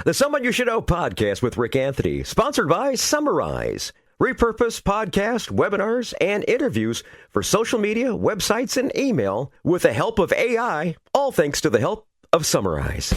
The Someone You Should Know podcast with Rick Anthony, sponsored by Summarize. Repurpose podcasts, webinars, and interviews for social media, websites, and email with the help of AI, all thanks to the help of Summarize.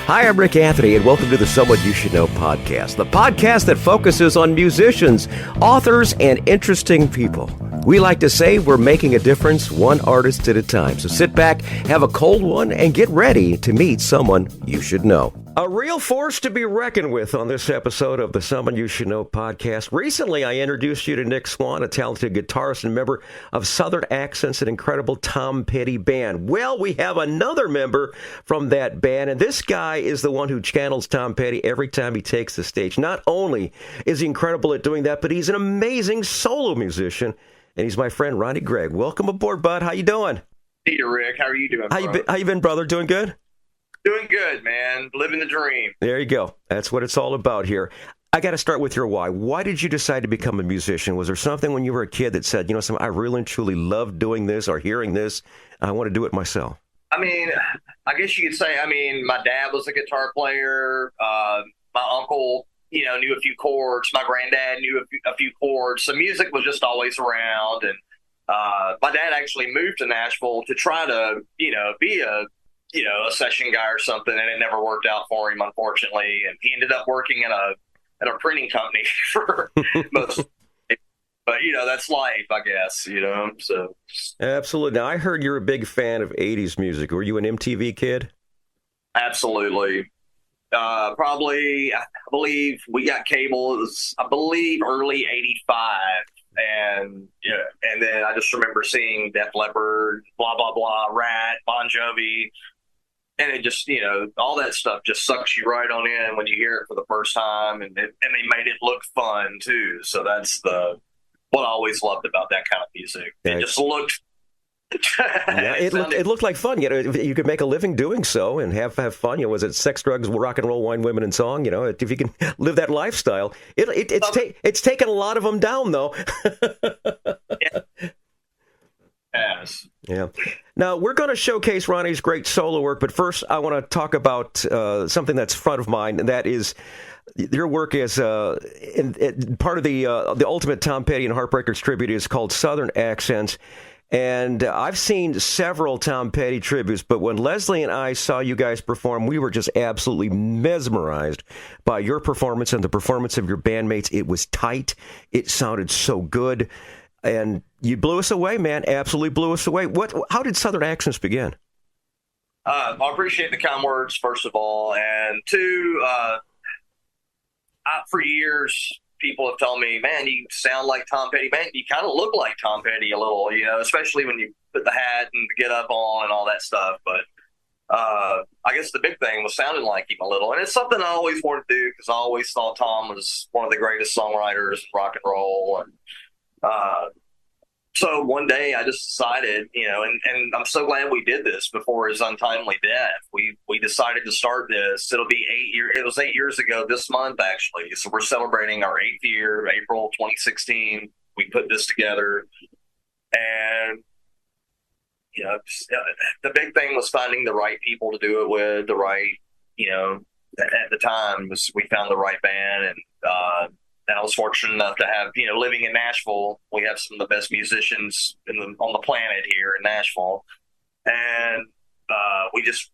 Hi, I'm Rick Anthony, and welcome to the Someone You Should Know podcast, the podcast that focuses on musicians, authors, and interesting people. We like to say we're making a difference one artist at a time. So sit back, have a cold one, and get ready to meet someone you should know. A real force to be reckoned with on this episode of the Someone You Should Know podcast. Recently, I introduced you to Nick Swan, a talented guitarist and member of Southern Accents, an incredible Tom Petty band. Well, we have another member from that band, and this guy is the one who channels Tom Petty every time he takes the stage. Not only is he incredible at doing that, but he's an amazing solo musician, and he's my friend Ronnie Gregg. Welcome aboard, bud. How you doing? Hey, Rick. How are you doing, bro? How you been, brother? Doing good? Doing good, man. Living the dream. There you go. That's what it's all about here. I got to start with your why. Why did you decide to become a musician? Was there something when you were a kid that said, I really and truly love doing this or hearing this, and I want to do it myself? I mean, I guess you could say, my dad was a guitar player. My uncle, knew a few chords. My granddad knew a few chords. So music was just always around. And my dad actually moved to Nashville to try to, be a session guy or something, and it never worked out for him, unfortunately. And he ended up working at a printing company for most. But that's life, I guess. So absolutely. Now, I heard you're a big fan of '80s music. Were you an MTV kid? Absolutely. Probably, I believe we got cable. It was, I believe, early '85. And and then I just remember seeing Def Leppard, blah, blah, blah, Rat, Bon Jovi. And it just, all that stuff just sucks you right on in when you hear it for the first time. And they made it look fun, too. So that's what I always loved about that kind of music. It just looked... it looked like fun. You could make a living doing so and have fun. Was it sex, drugs, rock and roll, wine, women, and song? If you can live that lifestyle, it's taken a lot of them down, though. Yes. Yeah. Now we're going to showcase Ronnie's great solo work, but first I want to talk about something that's front of mind, and that is your work as part of the ultimate Tom Petty and Heartbreakers tribute is called Southern Accents. And I've seen several Tom Petty tributes, but when Leslie and I saw you guys perform, we were just absolutely mesmerized by your performance and the performance of your bandmates. It was tight. It sounded so good. And you blew us away, man. Absolutely blew us away. How did Southern Accents begin? I appreciate the kind words, first of all. And two, for years, people have told me, man, you sound like Tom Petty. Man, you kind of look like Tom Petty a little, especially when you put the hat and the get up on and all that stuff. But I guess the big thing was sounding like him a little. And it's something I always wanted to do because I always thought Tom was one of the greatest songwriters in rock and roll. And so one day I just decided, and I'm so glad we did this before his untimely death. We decided to start this. It'll be 8 years. It was 8 years ago this month, actually. So we're celebrating our 8th year, April 2016. We put this together, and the big thing was finding the right people to do it with. The right, at the time we found the right band, and I was fortunate enough to have, living in Nashville, we have some of the best musicians on the planet here in Nashville. And we just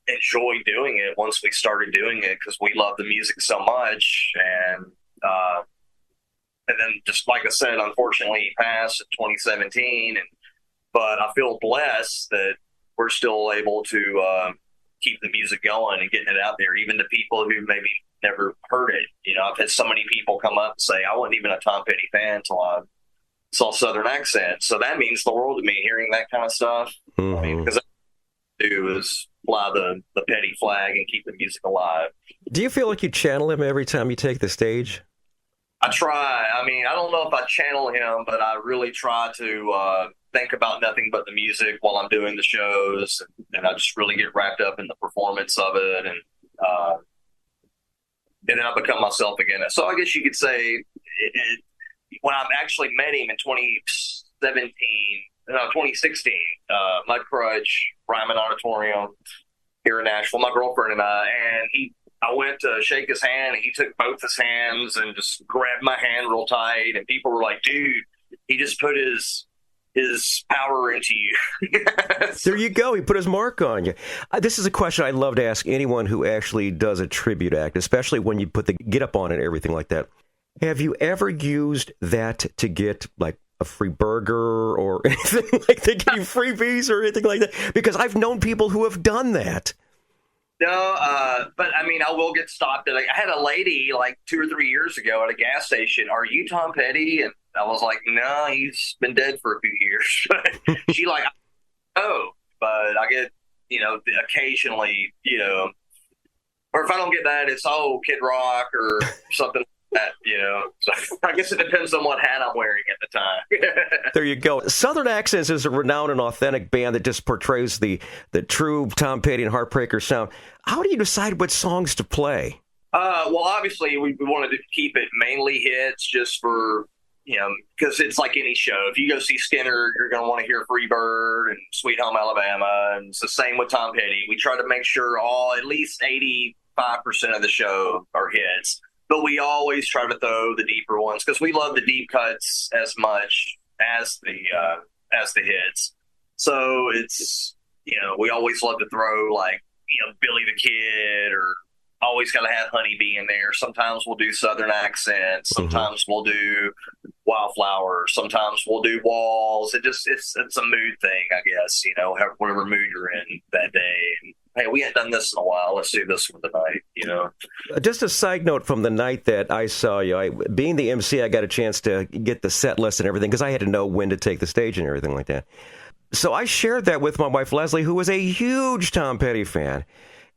enjoyed doing it once we started doing it because we love the music so much. And then just like I said, unfortunately, he passed in 2017. But I feel blessed that we're still able to keep the music going and getting it out there, even to people who maybe never heard it. I've had so many people come up and say, I wasn't even a Tom Petty fan until I saw Southern Accents. So that means the world to me, hearing that kind of stuff. Mm-hmm. Because all I do is fly the Petty flag and keep the music alive. Do you feel like you channel him every time you take the stage? I try. I don't know if I channel him, but I really try to think about nothing but the music while I'm doing the shows. And I just really get wrapped up in the performance of it. And then I become myself again. So I guess you could say when I actually met him in 2016, Mud Crutch, Ryman Auditorium, here in Nashville, my girlfriend and I went to shake his hand, and he took both his hands and just grabbed my hand real tight, and people were like, dude, he just put his power into you. There you go. He put his mark on you. This is a question I love to ask anyone who actually does a tribute act, especially when you put the get up on it and everything like that. Have you ever used that to get like a free burger or anything like that, getting freebies or anything like that? Because I've known people who have done that. No, but I mean, I will get stopped at. Like, I had a lady like 2 or 3 years ago at a gas station. Are you Tom Petty? And I was like, no, he's been dead for a few years. She like, oh, but I get, occasionally, or if I don't get that, it's Kid Rock or something. That, so I guess it depends on what hat I'm wearing at the time. There you go. Southern Accents is a renowned and authentic band that just portrays the true Tom Petty and Heartbreaker sound. How do you decide what songs to play? Well, obviously, we wanted to keep it mainly hits just for, because it's like any show. If you go see Skinner, you're going to want to hear Freebird and Sweet Home Alabama. And it's the same with Tom Petty. We try to make sure at least 85% of the show are hits. But we always try to throw the deeper ones because we love the deep cuts as much as the hits. So it's, we always love to throw like, Billy the Kid, or always got to have Honeybee in there. Sometimes we'll do Southern Accents. Sometimes we'll do Wildflower. Sometimes we'll do Walls. It's a mood thing, I guess, whatever mood you're in that day. And, hey, we hadn't done this in a while. Let's do this for the night, Just a side note from the night that I saw you, being the MC, I got a chance to get the set list and everything because I had to know when to take the stage and everything like that. So I shared that with my wife, Leslie, who was a huge Tom Petty fan.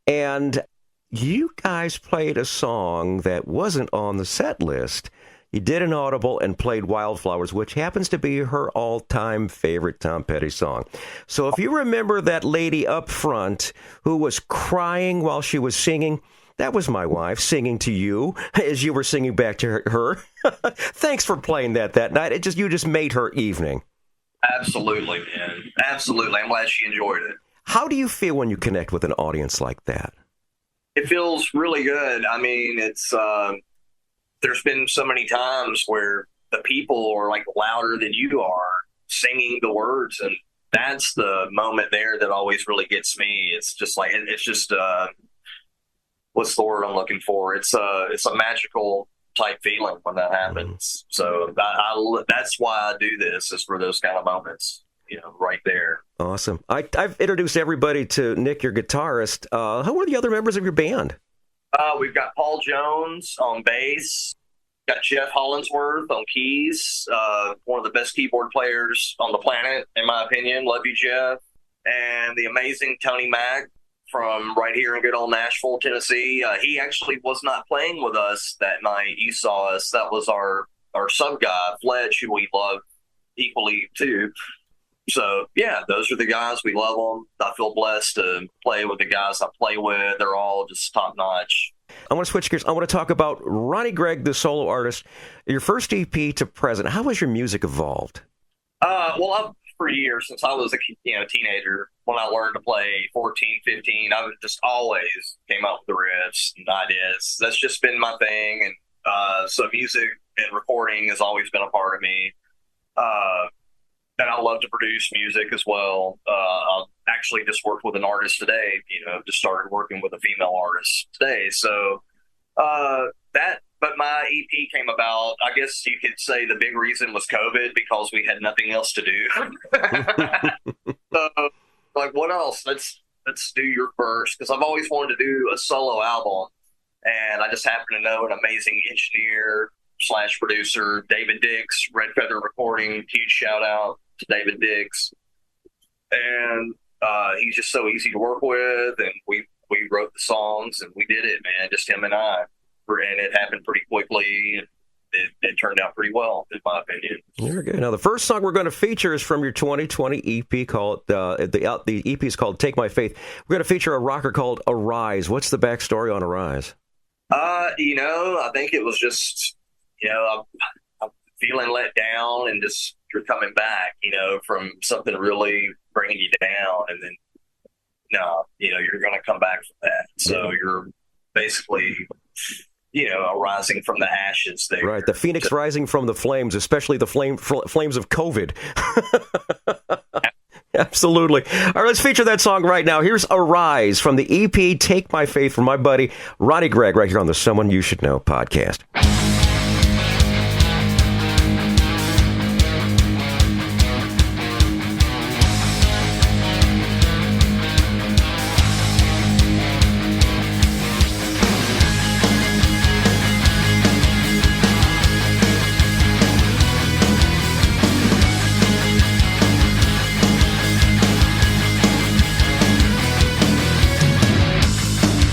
And you guys played a song that wasn't on the set list. You did an audible and played Wildflowers, which happens to be her all-time favorite Tom Petty song. So if you remember that lady up front who was crying while she was singing, that was my wife singing to you as you were singing back to her. Thanks for playing that night. You just made her evening. Absolutely, man. Absolutely. I'm glad she enjoyed it. How do you feel when you connect with an audience like that? It feels really good. I mean, it's there's been so many times where the people are like louder than you are singing the words, and that's the moment there that always really gets me. It's just like what's the word I'm looking for? It's a magical type feeling when that happens. So that's why I do this, is for those kind of moments, right there. Awesome. I've introduced everybody to Nick, your guitarist. Who are the other members of your band? We've got Paul Jones on bass. Got Jeff Hollinsworth on keys. One of the best keyboard players on the planet, in my opinion. Love you, Jeff. And the amazing Tony Mack from right here in good old Nashville, Tennessee. He actually was not playing with us that night. You saw us. That was our sub guy, Fletch, who we love equally too. So, yeah, those are the guys. We love them. I feel blessed to play with the guys I play with. They're all just top notch. I want to switch gears. I want to talk about Ronnie Gregg, the solo artist. Your first EP to present. How has your music evolved? Well, for years, since I was a teenager, when I learned to play 14, 15, I just always came up with the riffs and ideas. That's just been my thing. And so music and recording has always been a part of me. And I love to produce music as well. I actually just worked with an artist today, just started working with a female artist today. So but my EP came about, I guess you could say the big reason was COVID, because we had nothing else to do. So, like, what else? Let's do your first, because I've always wanted to do a solo album. And I just happen to know an amazing engineer / producer, David Dix, Red Feather Recording. Huge shout out to David Dix. And he's just so easy to work with. And we wrote the songs and we did it, man, just him and I. And it happened pretty quickly. It turned out pretty well, in my opinion. Very good. Now, the first song we're going to feature is from your 2020 EP called, the EP is called Take My Faith. We're going to feature a rocker called Arise. What's the backstory on Arise? I think it was just, I'm feeling let down, and just you're coming back, from something really bringing you down. And then no, you're going to come back from that. So you're basically, arising from the ashes there. Right, the phoenix rising from the flames, especially the flames of COVID. Absolutely. All right, let's feature that song right now. Here's Arise from the EP Take My Faith from my buddy Ronnie Gregg right here on the Someone You Should Know podcast.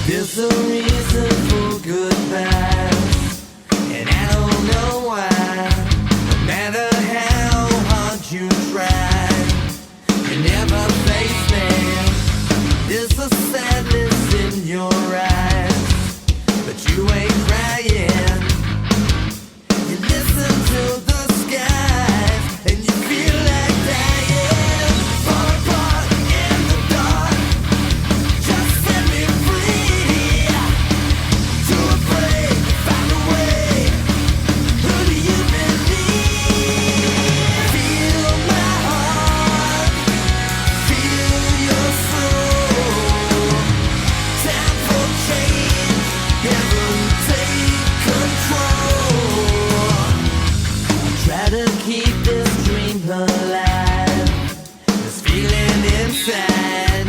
There's a reason for goodbyes, and I don't know why. No matter how hard you try, you never face me. There's a sadness in your eyes, but you ain't crying. You listen to the skies, and you feel like dying. Far apart in the dark, just set me free. Too afraid to find a way. Who do you believe? Feel my heart, feel your soul. Time for change, heaven take control. I try to keep this dream alive, this feeling inside.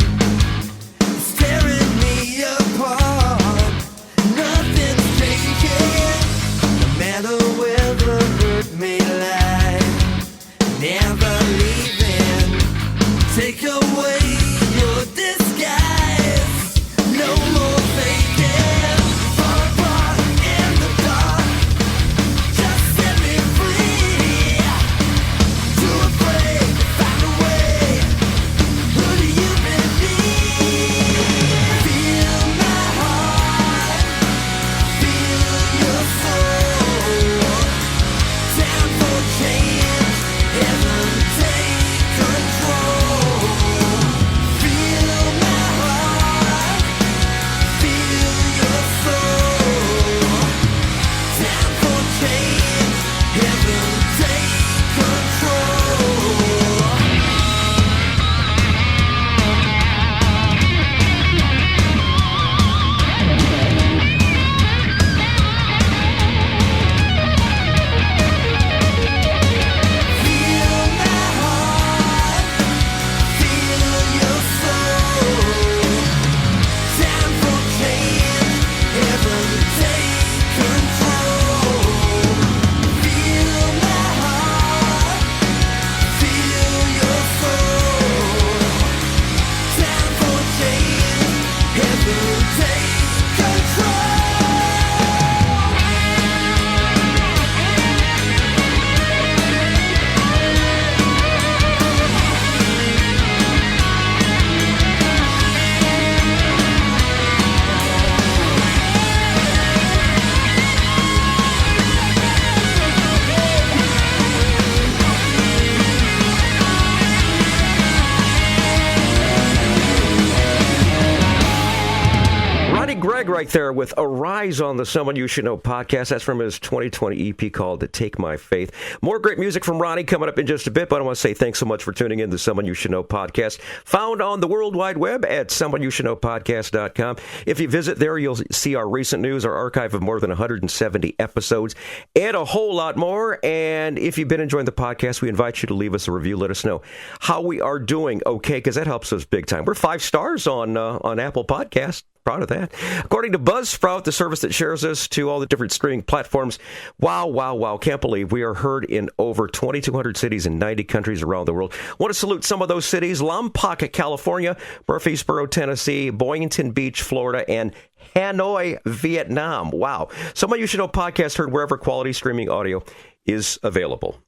It's tearing me apart. Nothing's changing. No matter where the hurt may lie, never leaving. Take away your disguise. No more faking. Far apart in the dark. Just set me free. Too afraid to find a way. Who do you believe? Feel my heart, feel your soul. Time for change, heaven take control. Feel my heart, feel your soul. Time for change, heaven take control. Feel my heart, feel your soul. Time for change, heaven take control. Feel my heart, feel your soul. Time for change, heaven take control. Ronnie Gregg right there with Arise on the Someone You Should Know podcast. That's from his 2020 EP called Take My Faith. More great music from Ronnie coming up in just a bit, but I want to say thanks so much for tuning in to Someone You Should Know podcast, found on the World Wide Web at someoneyoushouldknowpodcast.com. If you visit there, you'll see our recent news, our archive of more than 170 episodes, and a whole lot more. And if you've been enjoying the podcast, we invite you to leave us a review. Let us know how we are doing, okay, because that helps us big time. We're 5 stars on Apple Podcasts. Proud of that. According to Buzzsprout, the service that shares us to all the different streaming platforms, wow. Can't believe we are heard in over 2,200 cities in 90 countries around the world. Want to salute some of those cities: Lompoc, California, Murfreesboro, Tennessee, Boynton Beach, Florida, and Hanoi, Vietnam. Wow. Someone You Should Know podcast heard wherever quality streaming audio is available.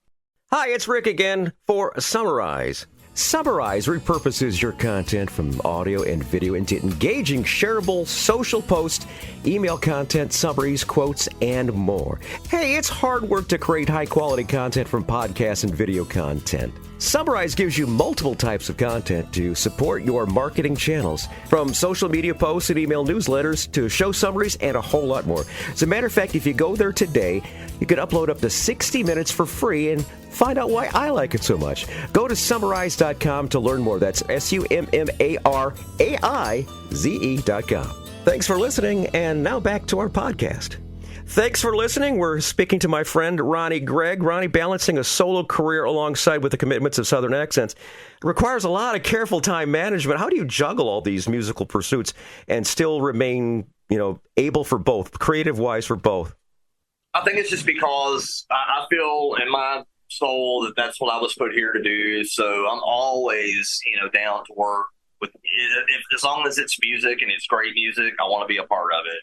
Hi, it's Rick again for Summarize. Summarize repurposes your content from audio and video into engaging, shareable social posts, email content, summaries, quotes, and more. Hey, it's hard work to create high-quality content from podcasts and video content. Summarize gives you multiple types of content to support your marketing channels, from social media posts and email newsletters to show summaries and a whole lot more. As a matter of fact, if you go there today, you can upload up to 60 minutes for free and find out why I like it so much. Go to summarize.com to learn more. That's SUMMARAIZE.com. Thanks for listening, and now back to our podcast. Thanks for listening. We're speaking to my friend Ronnie Gregg. Ronnie, balancing a solo career alongside with the commitments of Southern accents requires a lot of careful time management. How do you juggle all these musical pursuits and still remain, able for both, creative-wise for both? I think it's just because I feel in my soul that that's what I was put here to do. So I'm always, down to work. As long as it's music and it's great music, I want to be a part of it.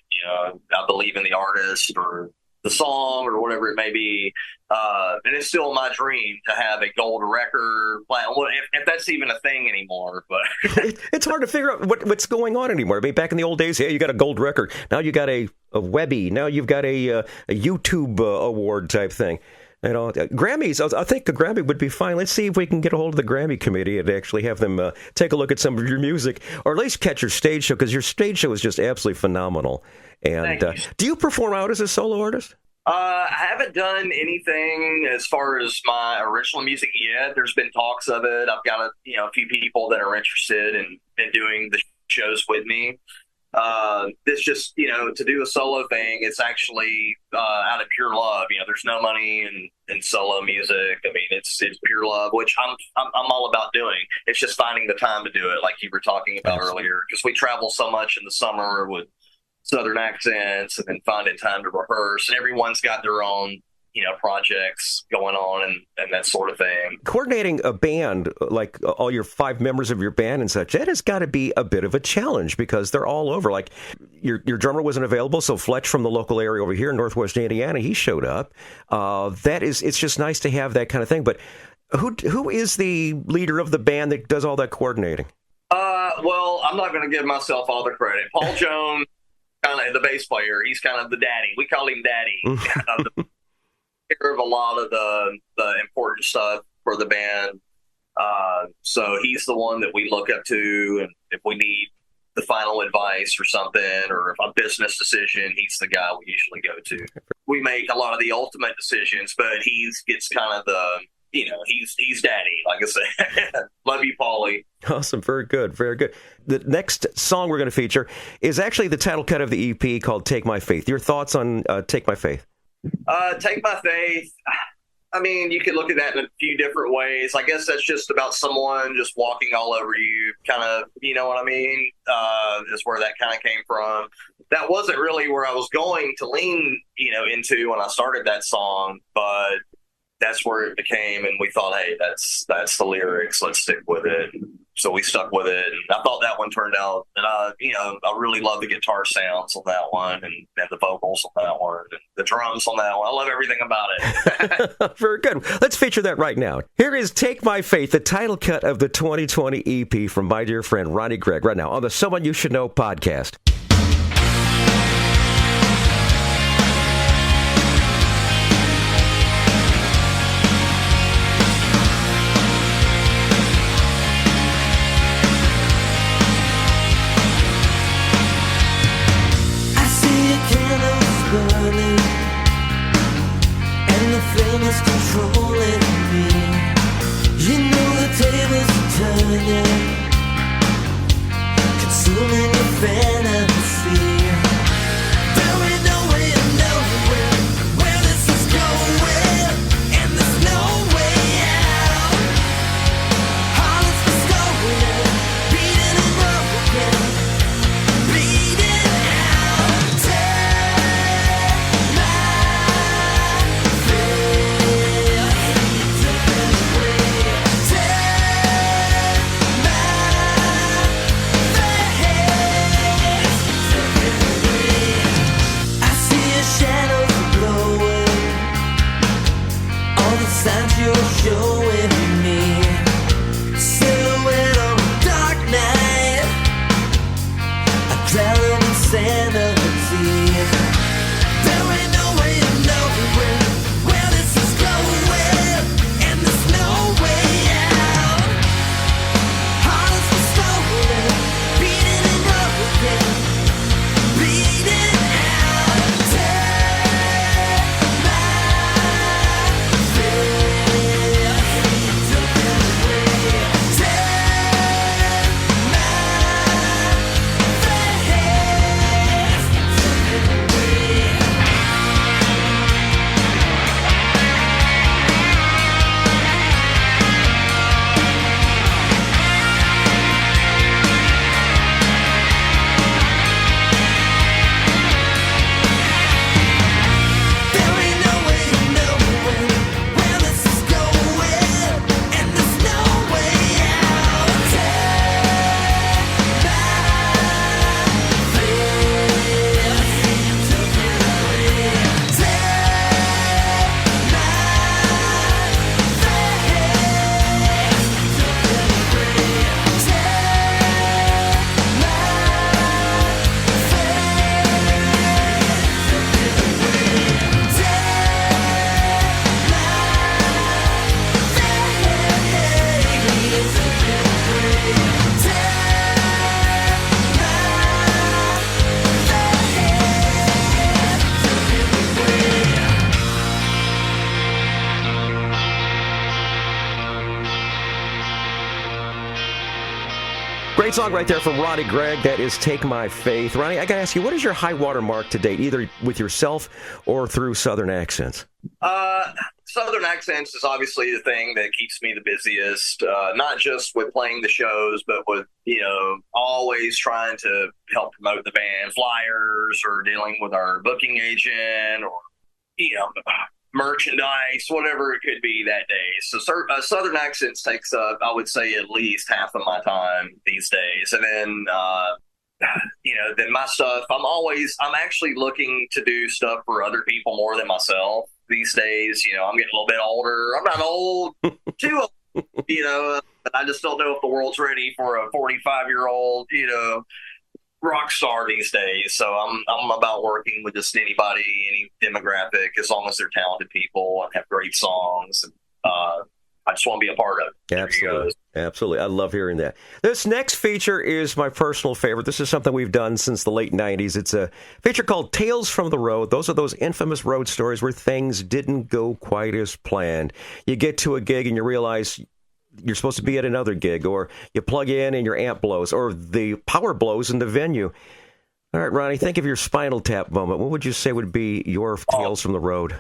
I believe in the artist or the song or whatever it may be. And it's still my dream to have a gold record. If that's even a thing anymore. But it's hard to figure out what's going on anymore. I mean, back in the old days, you got a gold record. Now you got a Webby. Now you've got a YouTube award type thing. Grammys, I think a Grammy would be fine. Let's see if we can get a hold of the Grammy committee and actually have them take a look at some of your music, or at least catch your stage show, because your stage show is just absolutely phenomenal. And do you perform out as a solo artist? I haven't done anything as far as my original music yet. There's been talks of it. I've got a few people that are interested in doing the shows with me. It's just, to do a solo thing, it's actually out of pure love. There's no money in solo music. I mean, it's pure love, which I'm all about doing. It's just finding the time to do it, like you were talking about earlier, because we travel so much in the summer with Southern accents, and then finding time to rehearse, and everyone's got their own projects going on and that sort of thing. Coordinating a band, like all your 5 members of your band and such, that has got to be a bit of a challenge, because they're all over. Like your drummer wasn't available, so Fletch from the local area over here in Northwest Indiana, he showed up. It's just nice to have that kind of thing. But who is the leader of the band that does all that coordinating? Well, I'm not going to give myself all the credit. Paul Jones, kind of the bass player, he's kind of the daddy. We call him Daddy. Care of a lot of the important stuff for the band, so he's the one that we look up to, and if we need the final advice or something, or if a business decision, he's the guy we usually go to. We make a lot of the ultimate decisions, but he's gets kind of the he's daddy, like I said. Love you, Paulie. Awesome. Very good. Very good. The next song we're going to feature is actually the title cut of the EP, called Take My Faith. Your thoughts on Take My Faith? Take My Faith. I mean, you could look at that in a few different ways. I guess that's just about someone just walking all over you, kind of, you know what I mean? Is where that kind of came from. That wasn't really where I was going to lean, into when I started that song, but that's where it became, and we thought, hey, that's the lyrics. Let's stick with it. So we stuck with it, and I thought that one turned out. And I really love the guitar sounds on that one, and the vocals on that one, and the drums on that one. I love everything about it. Very good. Let's feature that right now. Here is Take My Faith, the title cut of the 2020 EP from my dear friend Ronnie Gregg, right now on the Someone You Should Know podcast. Controlling me, the tables are turning, consuming your fantasy. There ain't no way of knowing where this is going, and there's no way out. Heart is stolen, beating and broken, bleeding out. Take my faith. Great song right there from Ronnie Gregg. That is Take My Faith. Ronnie, I got to ask you, what is your high water mark to date, either with yourself or through Southern accents? Southern accents is obviously the thing that keeps me the busiest, not just with playing the shows, but with, always trying to help promote the band, flyers, or dealing with our booking agent, or, merchandise, whatever it could be that day. So Southern accents takes up, I would say, at least half of my time these days. And then, then my stuff, I'm actually looking to do stuff for other people more than myself these days. I'm getting a little bit older. I'm not old, too old, but I just don't know if the world's ready for a 45-year-old, rock star these days. So I'm about working with just anybody, any demographic, as long as they're talented people and have great songs. And, I just want to be a part of it. Absolutely. Absolutely. I love hearing that. This next feature is my personal favorite. This is something we've done since the late 90s. It's a feature called Tales from the Road. Those are those infamous road stories where things didn't go quite as planned. You get to a gig and you realize you're supposed to be at another gig, or you plug in and your amp blows, or the power blows in the venue. All right, Ronnie, think of your Spinal Tap moment. What would you say would be your Tales from the Road?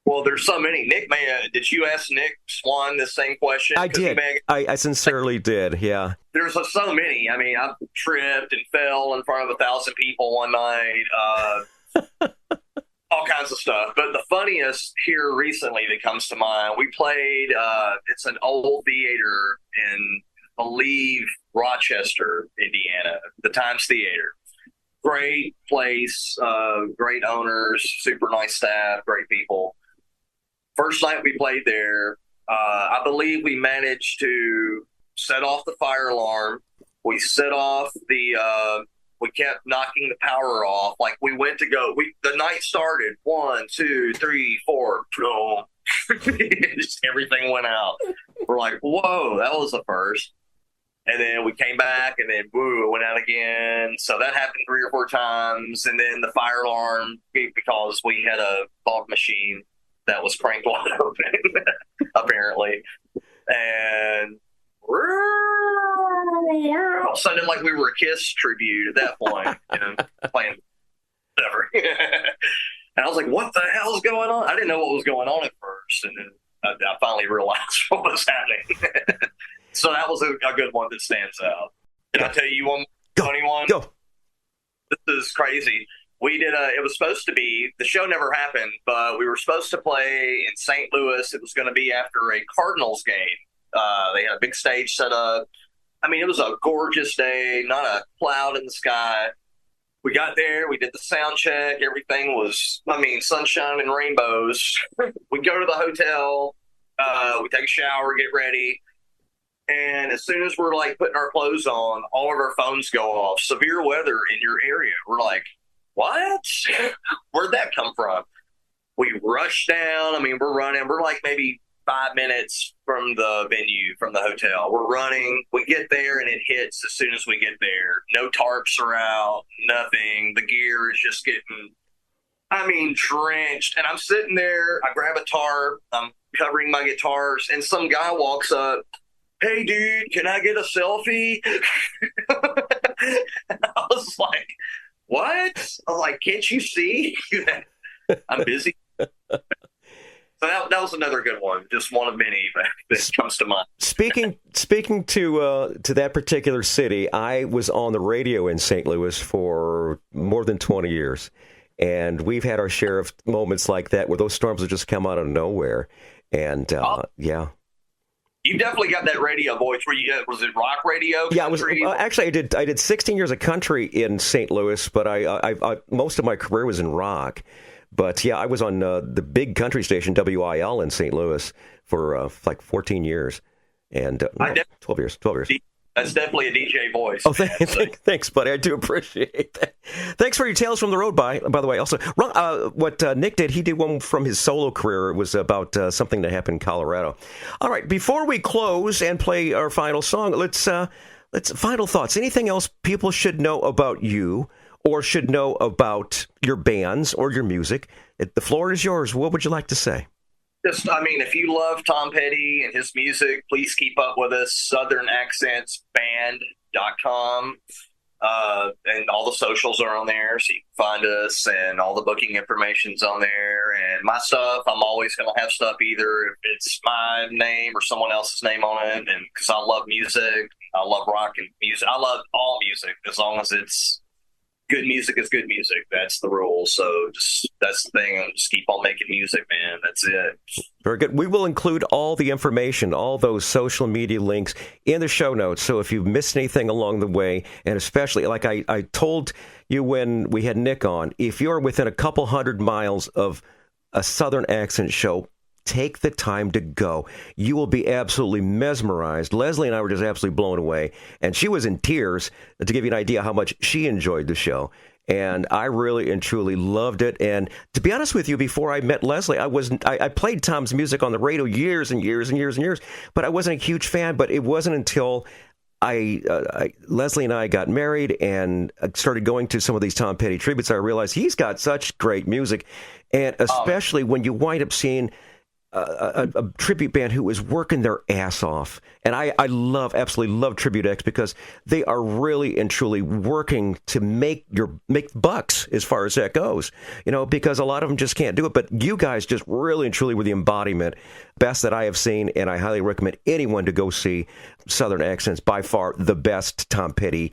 Well, there's so many. Nick, did you ask Nick Swan the same question? I did. I sincerely did, yeah. There's so many. I mean, I tripped and fell in front of 1,000 people one night. All kinds of stuff. But the funniest here recently that comes to mind, we played, it's an old theater in, I believe, Rochester, Indiana, the Times Theater. Great place, great owners, super nice staff, great people. First night we played there, I believe we managed to set off the fire alarm. We set off we kept knocking the power off. Like we went to go, the night started 1, 2, 3, 4, boom. Just everything went out. We're like, whoa, that was the first. And then we came back, and then boom, it went out again. So that happened 3 or 4 times. And then the fire alarm, because we had a fog machine that was cranked wide open, apparently. And all of a sudden, like we were a Kiss tribute at that point, playing whatever. And I was like, what the hell's going on? I didn't know what was going on at first. And then I finally realized what was happening. So that was a good one that stands out. Can I tell you one funny one? Go. This is crazy. We did it was supposed to be, the show never happened, but we were supposed to play in St. Louis. It was going to be after a Cardinals game. They had a big stage set up. I mean, it was a gorgeous day, not a cloud in the sky. We got there, we did the sound check. Everything was, sunshine and rainbows. We go to the hotel, we take a shower, get ready. And as soon as we're like putting our clothes on, all of our phones go off. Severe weather in your area. We're like, what? Where'd that come from? We rush down. We're running. We're like maybe 5 minutes from the venue, from the hotel. We're running. We get there, and it hits as soon as we get there. No tarps are out, nothing. The gear is just getting, drenched. And I'm sitting there. I grab a tarp. I'm covering my guitars, and some guy walks up. Hey, dude, can I get a selfie? I was like, what? I was like, can't you see? I'm busy. So that was another good one. Just one of many that comes to mind. Speaking to that particular city, I was on the radio in St. Louis for more than 20 years. And we've had our share of moments like that where those storms have just come out of nowhere. And, yeah. You definitely got that radio voice. Was it rock radio? Yeah, it was. Actually, I did 16 years of country in St. Louis, but I most of my career was in rock. But yeah, I was on the big country station WIL in St. Louis for like 14 years, and 12 years. That's definitely a DJ voice. Oh, thanks, buddy. I do appreciate that. Thanks for your Tales from the Road, by the way. Also, what Nick did, he did one from his solo career. It was about something that happened in Colorado. All right, before we close and play our final song, let's final thoughts. Anything else people should know about you or should know about your bands or your music? The floor is yours. What would you like to say? If you love Tom Petty and his music, please keep up with us. Southern Accents Band com. And all the socials are on there, so you can find us, and all the booking information's on there. And my stuff, I'm always going to have stuff either if it's my name or someone else's name on it, and because I love music, I love rock and music, I love all music as long as it's good music is good music. That's the rule. So just that's the thing. Just keep on making music, man. That's it. Very good. We will include all the information, all those social media links in the show notes. So if you've missed anything along the way, and especially like I told you when we had Nick on, if you're within a couple 100 miles of a Southern accent show, take the time to go. You will be absolutely mesmerized. Leslie and I were just absolutely blown away, and she was in tears to give you an idea how much she enjoyed the show. And I really and truly loved it. And to be honest with you, before I met Leslie, I played Tom's music on the radio years and years and years and years, but I wasn't a huge fan. But it wasn't until Leslie and I got married and started going to some of these Tom Petty tributes, I realized he's got such great music. And especially when you wind up seeing a tribute band who is working their ass off. And I absolutely love Tribute X because they are really and truly working to make bucks as far as that goes. You know, because a lot of them just can't do it. But you guys just really and truly were the embodiment, best that I have seen. And I highly recommend anyone to go see Southern Accents, by far the best Tom Petty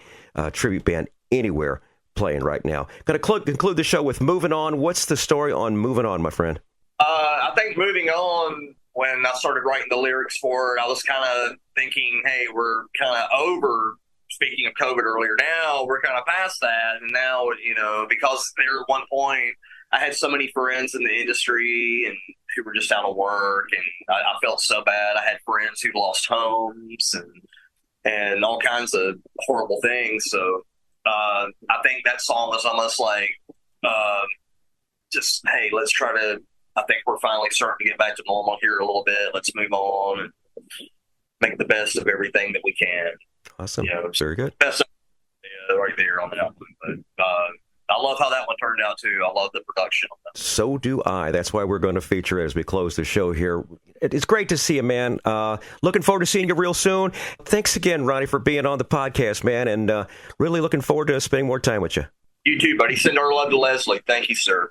tribute band anywhere playing right now. Going to conclude the show with Moving On. What's the story on Moving On, my friend? I think Moving On, when I started writing the lyrics for it, I was kind of thinking, hey, we're kind of over, speaking of COVID earlier, now we're kind of past that. And now, you know, because there at one point I had so many friends in the industry and who were just out of work, and I felt so bad. I had friends who lost homes and all kinds of horrible things. So I think that song was almost like just, hey, let's try to, I think we're finally starting to get back to normal here a little bit. Let's move on and make the best of everything that we can. Awesome. You know, very good. Best right there on the album. But I love how that one turned out too. I love the production on that. So do I. That's why we're going to feature it as we close the show here. It's great to see you, man. Looking forward to seeing you real soon. Thanks again, Ronnie, for being on the podcast, man, and really looking forward to spending more time with you. You too, buddy. Send our love to Leslie. Thank you, sir.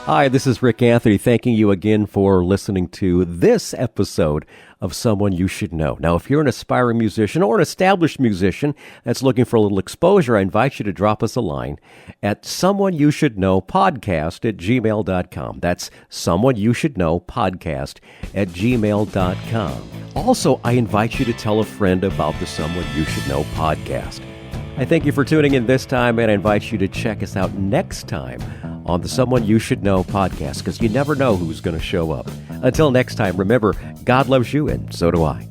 Hi, this is Rick Anthony, thanking you again for listening to this episode of Someone You Should Know. Now, if you're an aspiring musician or an established musician that's looking for a little exposure, I invite you to drop us a line at someoneyoushouldknowpodcast@gmail.com. That's someoneyoushouldknowpodcast@gmail.com. Also, I invite you to tell a friend about the Someone You Should Know podcast. I thank you for tuning in this time, and I invite you to check us out next time on the Someone You Should Know podcast, because you never know who's going to show up. Until next time, remember, God loves you, and so do I.